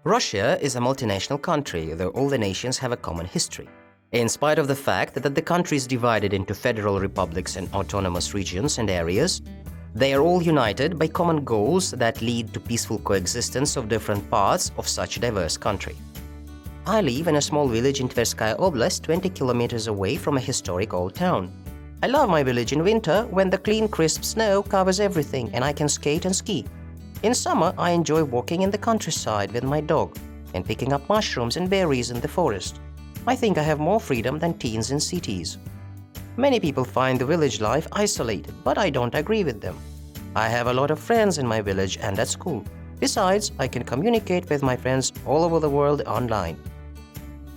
Russia is a multinational country, though all the nations have a common history. In spite of the fact that the country is divided into federal republics and autonomous regions and areas, they are all united by common goals that lead to peaceful coexistence of different parts of such a diverse country. I live in a small village in Tverskaya Oblast, 20 kilometers away from a historic old town. I love my village in winter when the clean, crisp snow covers everything and I can skate and ski. In summer, I enjoy walking in the countryside with my dog and picking up mushrooms and berries in the forest. I think I have more freedom than teens in cities. Many people find the village life isolated, but I don't agree with them. I have a lot of friends in my village and at school. Besides, I can communicate with my friends all over the world online.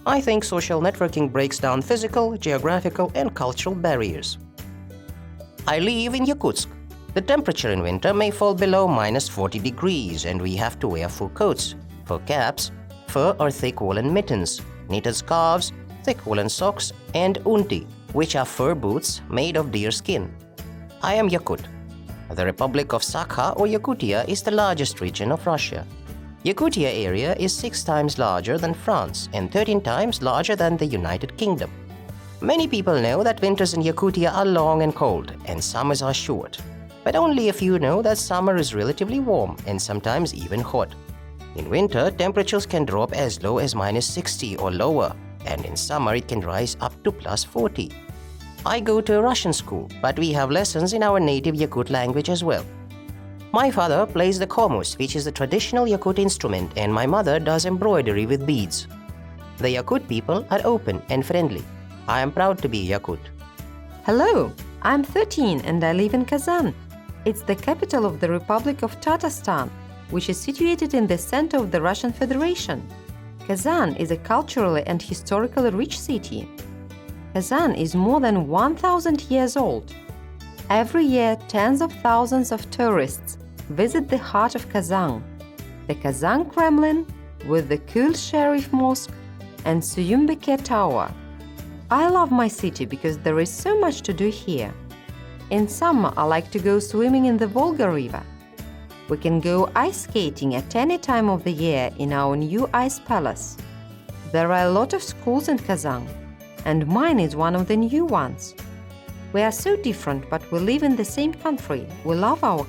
I think social networking breaks down physical, geographical, and cultural barriers. I live in Yakutsk. The temperature in winter may fall below -40 degrees and we have to wear full coats, fur caps, fur or thick woolen mittens, knitted scarves, thick woolen socks, and Unty, which are fur boots made of deer skin. I am Yakut. The Republic of Sakha or Yakutia is the largest region of Russia. Yakutia area is 6 times larger than France and 13 times larger than the United Kingdom. Many people know that winters in Yakutia are long and cold and summers are short. But only a few know that summer is relatively warm and sometimes even hot. In winter, temperatures can drop as low as -60 or lower, and in summer it can rise up to +40. I go to a Russian school, but we have lessons in our native Yakut language as well. My father plays the khomus, which is the traditional Yakut instrument, and my mother does embroidery with beads. The Yakut people are open and friendly. I am proud to be Yakut. Hello, I'm 13 and I live in Kazan. It's the capital of the Republic of Tatarstan, which is situated in the center of the Russian Federation. Kazan is a culturally and historically rich city. Kazan is more than 1,000 years old. Every year, tens of thousands of tourists visit the heart of Kazan, the Kazan Kremlin with the Kul Sharif Mosque and Suyumbeke Tower. I love my city because there is so much to do here. In summer, I like to go swimming in the Volga River. We can go ice skating at any time of the year in our new ice palace. There are a lot of schools in Kazan, and mine is one of the new ones. We are so different, but we live in the same country. We love our